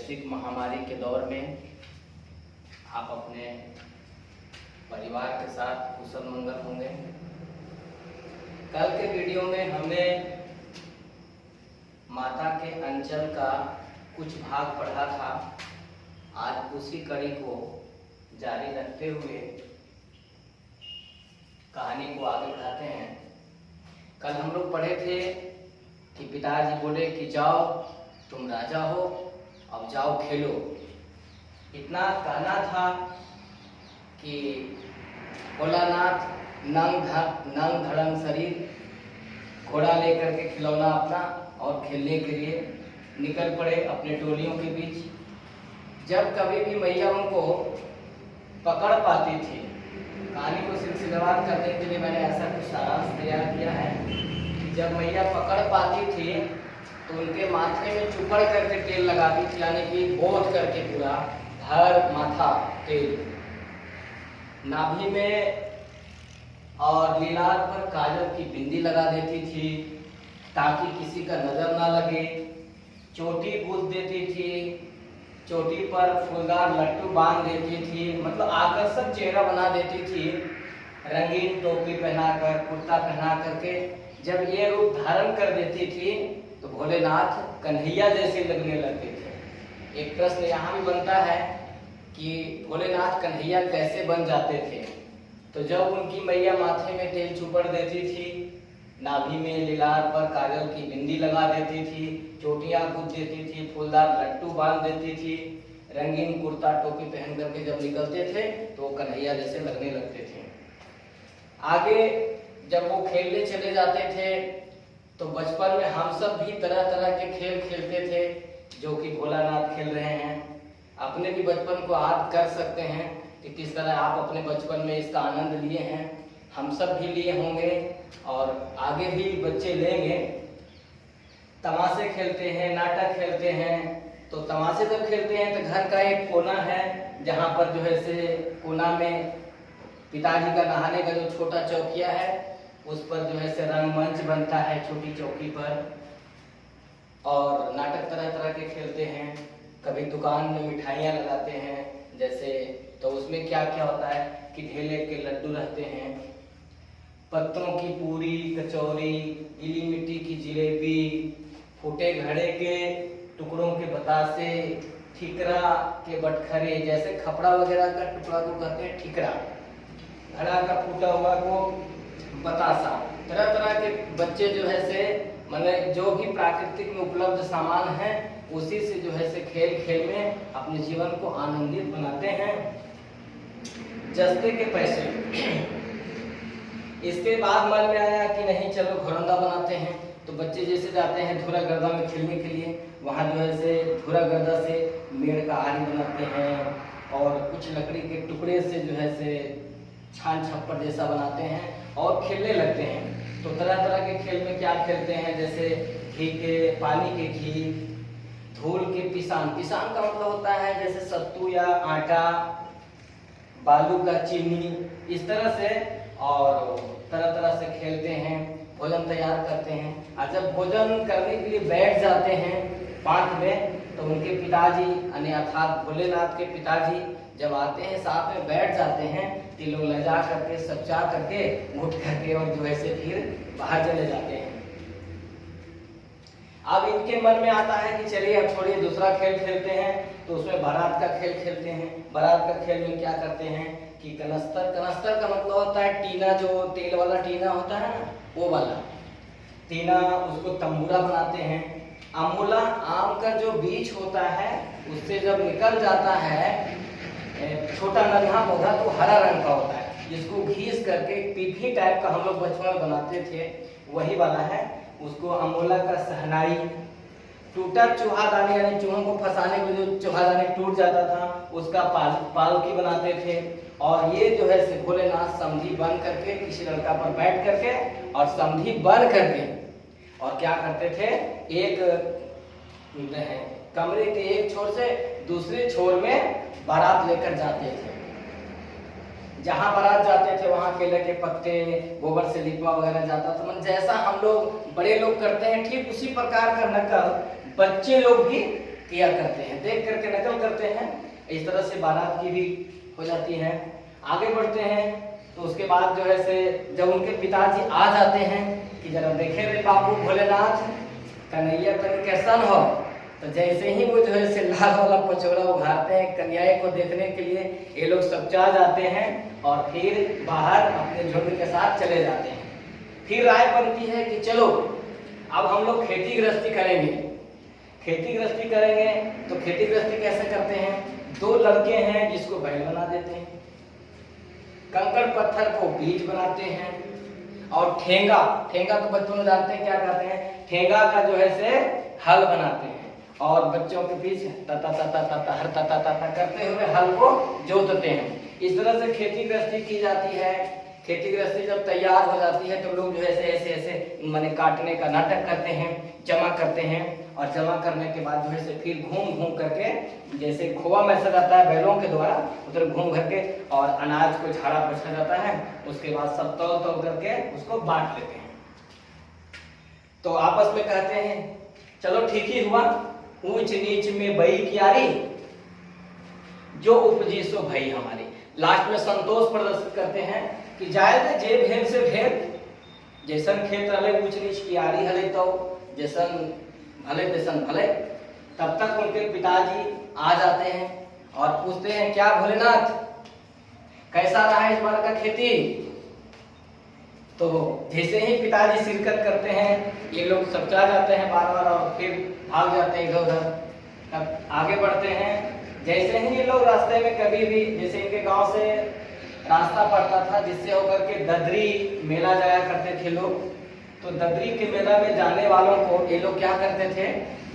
वैश्विक महामारी के दौर में आप अपने परिवार के साथ कुशल मंगल होंगे। कल के वीडियो में हमने माता के अंचल का कुछ भाग पढ़ा था। आज उसी कड़ी को जारी रखते हुए कहानी को आगे बढ़ाते हैं। कल हम लोग पढ़े थे कि पिताजी बोले कि जाओ तुम राजा हो, अब जाओ खेलो। इतना कहना था कि भोलानाथ नंग धड़ंग शरीर घोड़ा लेकर के खिलौना अपना और खेलने के लिए निकल पड़े अपने टोलियों के बीच। जब कभी भी मैया उनको पकड़ पाती थी, कहानी को सिलसिलेवार करने के लिए मैंने ऐसा कुछ सारांश तैयार किया है कि जब मैया पकड़ पाती थी तो उनके माथे में चुपड़ करके तेल लगाती थी, यानी कि बोझ करके पूरा हर माथा तेल, नाभि में और लीलार पर काजल की बिंदी लगा देती थी ताकि किसी का नजर ना लगे। चोटी गूंथ देती थी, चोटी पर फूलदार लट्टू बांध देती थी, मतलब आकर्षक चेहरा बना देती थी। रंगीन टोपी पहनाकर, कुर्ता पहना करके जब ये रूप धारण कर देती थी तो भोलेनाथ कन्हैया जैसे लगने लगते थे। एक प्रश्न यहाँ भी बनता है कि भोलेनाथ कन्हैया कैसे बन जाते थे। तो जब उनकी मैया माथे में तेल चुपड़ देती थी, नाभि में लीलार पर काजल की बिंदी लगा देती थी, चोटियां गूंथ देती थी, फूलदार लट्टू बांध देती थी, रंगीन कुर्ता टोपी पहन करके जब निकलते थे तो कन्हैया जैसे लगने लगते थे। आगे जब वो खेलने चले जाते थे तो बचपन में हम सब भी तरह तरह के खेल खेलते थे जो कि भोलानाथ खेल रहे हैं। अपने भी बचपन को याद कर सकते हैं कि किस तरह आप अपने बचपन में इसका आनंद लिए हैं। हम सब भी लिए होंगे और आगे भी बच्चे लेंगे। तमाशे खेलते हैं, नाटक खेलते हैं। तो तमाशे जब खेलते हैं तो घर का एक कोना है जहाँ पर जो है से कोना में पिताजी का नहाने का जो छोटा चौकिया है उस पर जो है से रंगमंच बनता है छोटी चौकी पर, और नाटक तरह तरह के खेलते हैं। कभी दुकान में मिठाइयाँ लगाते हैं जैसे, तो उसमें क्या क्या होता है कि ढेले के लड्डू रहते हैं, पत्तों की पूरी, कचौरी, गीली मिट्टी की जिलेबी, फूटे घड़े के टुकड़ों के बतासे, ठिकरा के बटखरे, जैसे खपड़ा वगैरह का टुकड़ा को कहते हैं ठिकरा, घड़ा का फूटा हुआ को बतासा। तरह तरह के बच्चे जो है से मतलब जो भी प्राकृतिक में उपलब्ध सामान है उसी से जो है से खेल खेल में अपने जीवन को आनंदित बनाते हैं। जस्ते के पैसे। इसके बाद मन में आया कि नहीं चलो घरौंदा बनाते हैं। तो बच्चे जैसे जाते हैं धुरा गर्दा में खेलने के लिए, वहाँ जो है से धुरा गर्दा से मेड़ का आरी बनाते हैं और कुछ लकड़ी के टुकड़े से जो है से छान छप्पर जैसा बनाते हैं और खेलने लगते हैं। तो तरह तरह के खेल में क्या खेलते हैं, जैसे घी के, पानी के घी, धूल के पिसान। पिसान का मतलब होता है जैसे सत्तू या आटा, बालू का चीनी, इस तरह से, और तरह तरह से खेलते हैं। भोजन तैयार करते हैं और जब भोजन करने के लिए बैठ जाते हैं पांच में तो उनके पिताजी यानी अर्थात भोलेनाथ के पिताजी जब आते हैं साथ में बैठ जाते हैं, तिलों लजा करके सच्चा करके उठ करके और जो ऐसे फिर बाहर चले जाते हैं। अब इनके मन में आता है कि चलिए अब छोड़िए दूसरा खेल खेलते हैं। तो उसमें बारात का खेल खेलते हैं। बारात का खेल में क्या करते हैं कि कनस्तर, कनस्तर का मतलब होता है टीना, जो तेल वाला टीना होता है ना वो वाला टीना, उसको तंबूरा बनाते हैं। अमूला, आम का जो बीज होता है उससे जब निकल जाता है छोटा नन्हा पौधा तो हरा रंग का होता है, जिसको घीस करके पीठी टाइप का हम लोग बचपन में बनाते थे, वही वाला है। उसको अमोला का सहनाई, टूटा चूहादानी यानी चूहों को फंसाने के लिए जो चूहादानी टूट जाता था उसका पालकी बनाते थे। और ये जो है से भोलेनाथ समधी बन करके किसी लड़का पर बैठ करके और समधी बन करके और क्या करते थे, एक कमरे के एक छोर से दूसरे छोर में बारात लेकर जाते थे। जहाँ बारात जाते थे वहाँ केले के पत्ते, गोबर से लिपा वगैरह जाता था। मतलब जैसा हम लोग बड़े लोग करते हैं ठीक उसी प्रकार का नकल बच्चे लोग भी किया करते हैं, देख करके नकल करते हैं। इस तरह से बारात की भी हो जाती है। आगे बढ़ते हैं तो उसके बाद जो है से जब उनके पिताजी आ जाते हैं कि जरा देखे रे बाबू भोलेनाथ कन्हैया तन कैसन हो, तो जैसे ही वो जो है से लाल वाला पचौड़ा उघाड़ते हैं कन्हैया को देखने के लिए, ये लोग सब जा जाते हैं और फिर बाहर अपने झुंड के साथ चले जाते हैं। फिर राय बनती है कि चलो अब हम लोग खेती गृहस्थी करेंगे। खेती गृहस्थी करेंगे तो खेती गृहस्थी कैसे करते हैं, दो लड़के हैं जिसको बैल बना देते हैं, कंकड़ पत्थर को बीज बनाते हैं, और ठेंगा तो बच्चों में जानते हैं क्या कहते हैं, ठेंगा का जो है से हल बनाते हैं और बच्चों के बीच तता तता तता हर तता तता करते हुए हल को जोतते हैं। इस तरह से खेती गृहस्थी की जाती है। खेती गृहस्थी जब तैयार हो जाती है तो लोग जो है ऐसे ऐसे माने काटने का नाटक करते हैं, जमा करते हैं, और जमा करने के बाद जो है से फिर घूम घूम करके जैसे खोआ मैसा जाता है बैलों के द्वारा, उधर घूम करके और अनाज को झाड़ा पोछा जाता है। उसके बाद सब तौल करके उसको बांट लेते हैं। तो आपस में कहते हैं चलो ठीक ही हुआ, ऊंच नीच में बई कियारी, जो उपजी सो भई हमारी। लास्ट में संतोष प्रदर्शित करते हैं कि जायद जे भेल से भेल, जैसन खेत रहे ऊंच नीच कियारी हले तो जैसन भले तैसन भले। तब तक उनके पिताजी आ जाते हैं और पूछते हैं क्या भोलेनाथ कैसा रहा इस बार का खेती। तो जैसे ही पिताजी शिरकत करते हैं ये लोग सब जा जाते हैं बार बार और फिर भाग जाते हैं इधर उधर। तब आगे बढ़ते हैं, जैसे ही ये लोग रास्ते में कभी भी जैसे इनके गांव से रास्ता पड़ता था जिससे होकर के ददरी मेला जाया करते थे लोग, तो ददरी के मेला में जाने वालों को ये लोग क्या करते थे,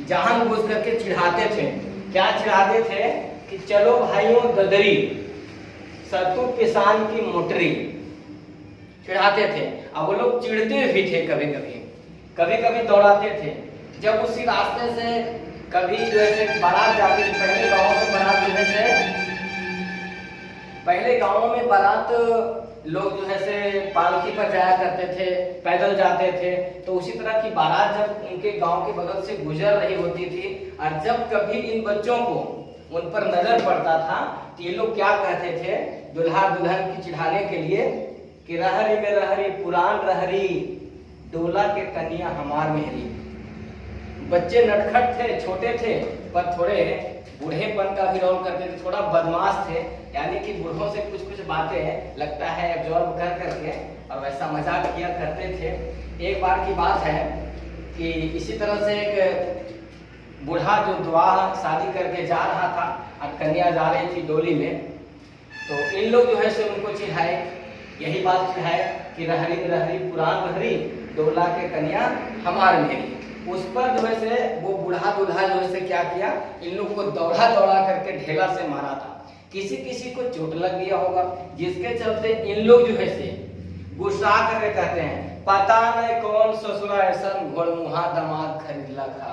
जानबूझ करके चिढ़ाते थे। क्या चिढ़ाते थे कि चलो भाइयों ददरी सत्तू किसान की मोटरी, चिढ़ाते थे। अब वो लोग चिढ़ते भी थे, कभी कभी दौड़ाते थे। जब उसी रास्ते से कभी जो है बारात जाती थी, पहले गाँव में बारात जो है पहले गाँवों में बारात लोग जो है से पालकी पर जाया करते थे, पैदल जाते थे। तो उसी तरह की बारात जब उनके गांव के बगल से गुजर रही होती थी और जब कभी इन बच्चों को उन पर नजर पड़ता था तो ये लोग क्या कहते थे दुल्हा दुल्हन की चिढ़ाने के लिए कि रहरी में रहरी पुरान रहरी, डोला के कन्या हमार मेहरी। बच्चे नटखट थे, छोटे थे, पर थोड़े बूढ़ेपन का भी रोल करते थे, थोड़ा बदमाश थे, यानी कि बूढ़ों से कुछ कुछ बातें लगता है एब्जॉर्ब कर करके और वैसा मजाक किया करते थे। एक बार की बात है कि इसी तरह से एक बूढ़ा जो दुआ शादी करके जा रहा था और कन्या जा रही थी डोली में, तो इन लोग जो है से उनको चिढ़ाए, यही बात चिढ़ाए कि रहरी रहरी पुरान रहरी, डोला के कन्या हमार मेरी। उस पर जो है से वो बूढ़ा दूल्हा जो है से क्या किया, इन लोग को दौड़ा दौड़ा करके ढेला से मारा था। किसी किसी को चोट लग गया होगा, जिसके चलते इन लोग जो है से गुस्सा करके कहते हैं पता नहीं कौन ससुरा ऐसा घोड़मुहा दामाद खरीद लगा।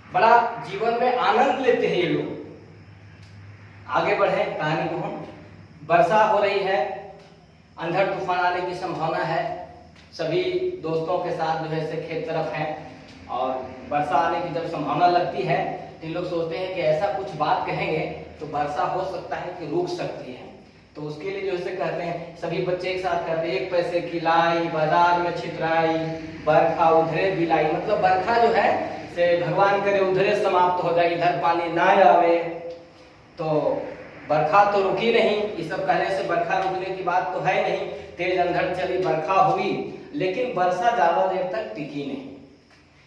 बड़ा जीवन में आनंद लेते हैं ये लोग। आगे बढ़े कहानी को हम। वर्षा हो रही है, अंधड़ तूफान आने की संभावना है। सभी दोस्तों के साथ जो है से खेत तरफ हैं और वर्षा आने की जब संभावना लगती है तो लोग सोचते हैं कि ऐसा कुछ बात कहेंगे तो वर्षा हो सकता है कि रुक सकती है। तो उसके लिए जो है कहते हैं सभी बच्चे एक साथ कहते हैं, एक पैसे की लाई बाजार में छितराई, बरखा उधरे बिलाई। मतलब बरखा जो है से भगवान करे उधरे समाप्त हो जाए, इधर पानी ना आवे। तो बरखा तो रुकी नहीं, ये सब कहने से बरखा रुकने की बात तो है नहीं। तेज अंधड़ चली, बरखा हुई, लेकिन वर्षा ज्यादा देर तक टिकी नहीं।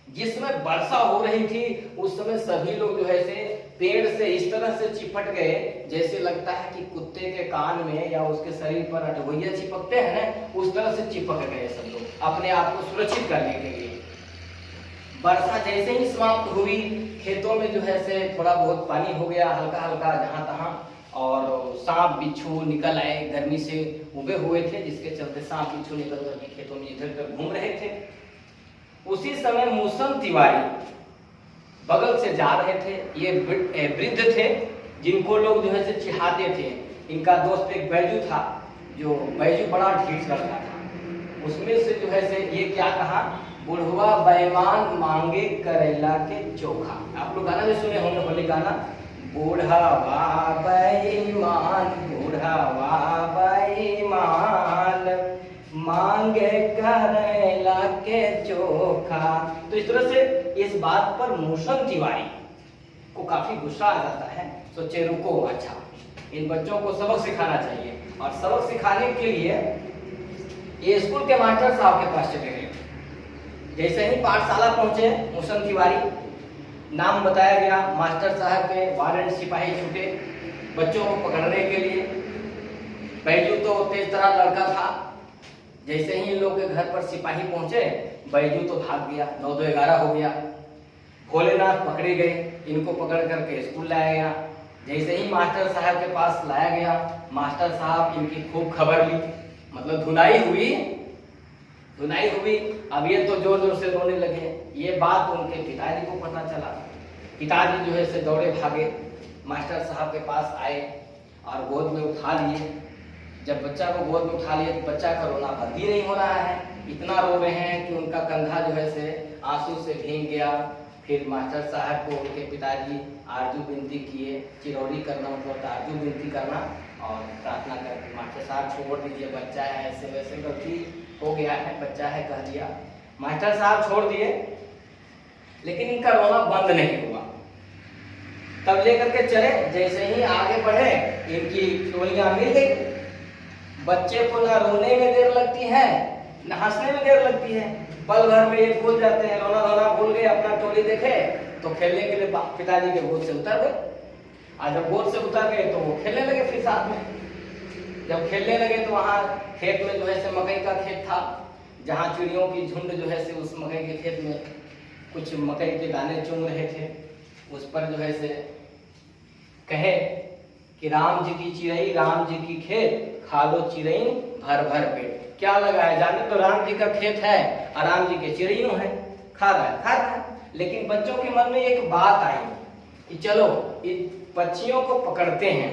जिसमें वर्षा हो रही थी उस समय सभी लोग जो है से पेड़ से इस तरह से चिपट गए जैसे लगता है कि कुत्ते के कान में या उसके शरीर पर अटवैया चिपकते हैं ना, उस तरह से चिपक गए सब लोग अपने आप को सुरक्षित करने के लिए। वर्षा जैसे ही समाप्त हुई, खेतों में जो है से थोड़ा बहुत पानी हो गया हल्का हल्का जहां तहां, और सांप बिच्छू निकल आए, गर्मी से उबे हुए थे जिसके चलते सांप बिच्छू निकल कर खेतों में इधर उधर घूम रहे थे। उसी समय मूसम तिवारी बगल से जा रहे थे। ये वृद्ध थे जिनको लोग जो है से चिढ़ाते थे। इनका दोस्त एक बैजू था, जो बैजू बड़ा ढीठ लड़का था। उसमें से जो है से ये क्या कहा बुढ़वा बेईमान मांगे करेला के चोखा। आप लोग गाना भी सुने होंगे, होली गाना। बुढ़वा बेईमान, बुढ़वा बेईमान मांगे करेला के चोखा। तो इस तरह से इस बात पर मूसन तिवारी को काफी गुस्सा आ जाता है। सोचे रुको, अच्छा इन बच्चों को सबक सिखाना चाहिए। और सबक सिखाने के लिए ये स्कूल के मास्टर साहब के पास चले गए। जैसे ही पाठशाला पहुंचे मूसन तिवारी, नाम बताया गया मास्टर साहब के, वारंट सिपाही छूटे बच्चों को पकड़ने के लिए। बैजू तो तेज तरह लड़का था। जैसे ही इन लोग के घर पर सिपाही पहुंचे, बैजू तो भाग गया, 9-2-11 हो गया। भोलेनाथ पकड़े गए, इनको पकड़ करके स्कूल लाया गया। जैसे ही मास्टर साहब के पास लाया गया, मास्टर साहब इनकी खूब खबर ली, मतलब धुनाई हुई। अब ये तो जोर जोर से रोने लगे। ये बात उनके पिताजी को पता चला। पिताजी जो है से दौड़े भागे, मास्टर साहब के पास आए और गोद में उठा लिए। जब बच्चा को गोद में उठा लिए तो बच्चा का रोना बंद ही नहीं हो रहा है। इतना रो रहे हैं कि उनका कंधा जो है से आंसू से भीग गया। फिर मास्टर साहब को उनके पिताजी आरजू विनती किए, चिरौरी करना मतलब आरजू विनती करना और प्रार्थना करके मास्टर साहब छोड़ दीजिए, बच्चा है, ऐसे वैसे गलती हो गया है, बच्चा है कह दिया। मास्टर साहब छोड़ दिए, लेकिन इनका रोना बंद नहीं हुआ। तब लेकर के चले, जैसे ही आगे बढ़े इनकी टोलियां मिल गई। बच्चे को ना रोने में देर लगती है ना हंसने में देर लगती है। पल भर में ये भूल जाते हैं, रोना धोना भूल गए। अपना टोली देखे तो खेलने के लिए पिताजी के गोद से उतर गए। और जब गोद से उतर गए तो वो खेलने लगे फिर साथ में। जब खेलने लगे तो वहाँ खेत में जो है से मकई का खेत था, जहाँ चिड़ियों की झुंड जो है से उस मकई के खेत में कुछ मकई के दाने चुन रहे थे। उस पर जो है से कहे कि राम जी की चिड़ई, राम जी की खेत, खा लो चिड़ई भर भर पेट। क्या लगा है, जाने तो राम जी का खेत है और राम जी के चिड़ियों है, खा रहा है। लेकिन बच्चों के मन में एक बात आई कि चलो इन पक्षियों को पकड़ते हैं।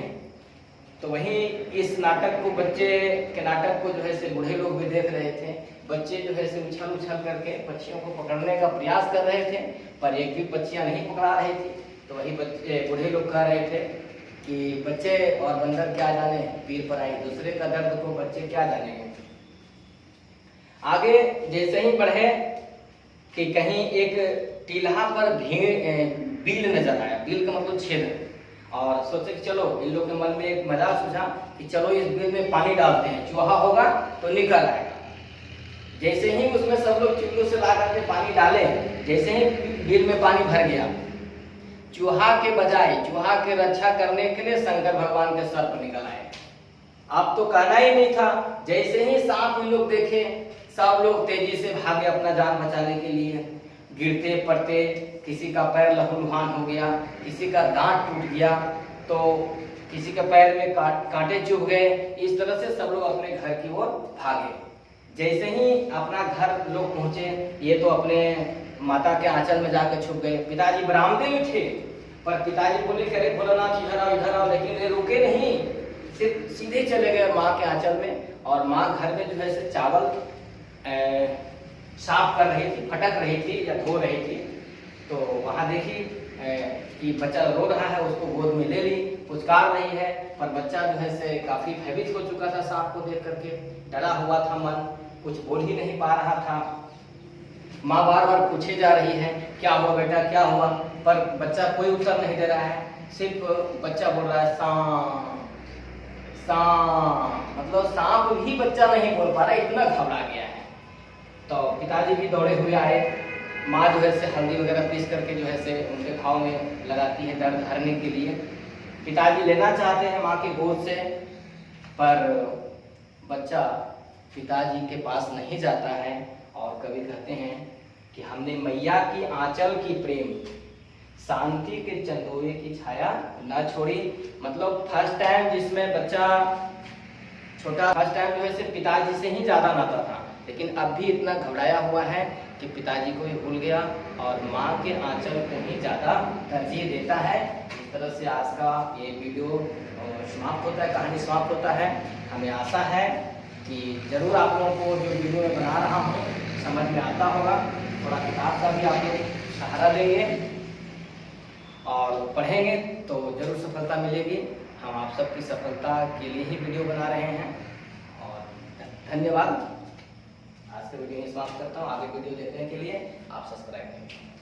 तो वहीं इस नाटक को, बच्चे के नाटक को जो है से बूढ़े लोग भी देख रहे थे। बच्चे जो है से उछल उछल करके पक्षियों को पकड़ने का प्रयास कर रहे थे, पर एक भी पक्षियां नहीं पकड़ा रही थी। तो वही बच्चे बूढ़े लोग कह रहे थे कि बच्चे और बंदर क्या जाने, पीर पर आई, दूसरे का दर्द को बच्चे क्या जानेंगे। आगे जैसे ही बढ़े कि कहीं एक टीला पर बील नजर आया। बील का मतलब छेद। और सोचे कि चलो, इन लोग के मन में एक मजाक सूझा कि चलो इस बील में पानी डालते हैं, चूहा होगा तो निकल आएगा। जैसे ही उसमें सब लोग चुल्लू से ला करके पानी डाले, जैसे ही बील में पानी भर गया, चूहा के बजाय चूहा के रक्षा करने के लिए शंकर भगवान के सर्प निकल आए। अब तो कहना ही नहीं था। जैसे ही सांप इन लोग देखे, सब लोग तेजी से भागे अपना जान बचाने के लिए। गिरते पड़ते, किसी का पैर लहूलुहान हो गया, किसी का दांत टूट गया, तो किसी के पैर में कांटे चुभ गए। इस तरह से सब लोग अपने घर की ओर भागे। जैसे ही अपना घर लोग पहुंचे, ये तो अपने माता के आंचल में जाकर छुप गए। पिताजी बरामदे में थे, पर पिताजी बोले कि अरे भोलानाथ इधर आओ, लेकिन ये रुके नहीं, सिर्फ सीधे चले गए माँ के आंचल में। और माँ घर में जो है से चावल साफ कर रही थी, फटक रही थी या धो रही थी। तो वहाँ देखी कि बच्चा रो रहा है, उसको गोद में ले ली, पुचकार रही है, पर बच्चा जो है से काफी भयभीत हो चुका था सांप को देख करके, डरा हुआ था मन, कुछ बोल ही नहीं पा रहा था। माँ बार बार पूछे जा रही है क्या हुआ बेटा, क्या हुआ, पर बच्चा कोई उत्तर नहीं दे रहा है। सिर्फ बच्चा बोल रहा है सांप सांप, मतलब सांप भी बच्चा नहीं बोल पा रहा, इतना घबरा गया है। तो पिताजी भी दौड़े हुए आए। माँ जो है से हल्दी वगैरह पीस करके जो है से उनके घाव में लगाती है दर्द हरने के लिए। पिताजी लेना चाहते हैं माँ की गोद से, पर बच्चा पिताजी के पास नहीं जाता है। और कवि कहते हैं कि हमने मैया की आंचल की प्रेम, शांति के चंदोए की छाया न छोड़ी। मतलब फर्स्ट टाइम जिसमें बच्चा छोटा, फर्स्ट टाइम जो है से पिताजी से ही ज्यादा नाता था, लेकिन अब भी इतना घबराया हुआ है कि पिताजी को ही भूल गया और माँ के आंचल को ही ज्यादा तरजीह देता है। इस तरह से आज का ये वीडियो समाप्त होता है, कहानी समाप्त होता है। हमें आशा है कि जरूर आप लोगों को जो वीडियो में बना रहा हूँ समझ में आता होगा। थोड़ा किताब का भी आप लोग सहारा लेंगे और पढ़ेंगे तो ज़रूर सफलता मिलेगी। हम आप सबकी सफलता के लिए ही वीडियो बना रहे हैं और धन्यवाद। आज के वीडियो में समाप्त करता हूँ। आगे वीडियो देखने के लिए आप सब्सक्राइब करें।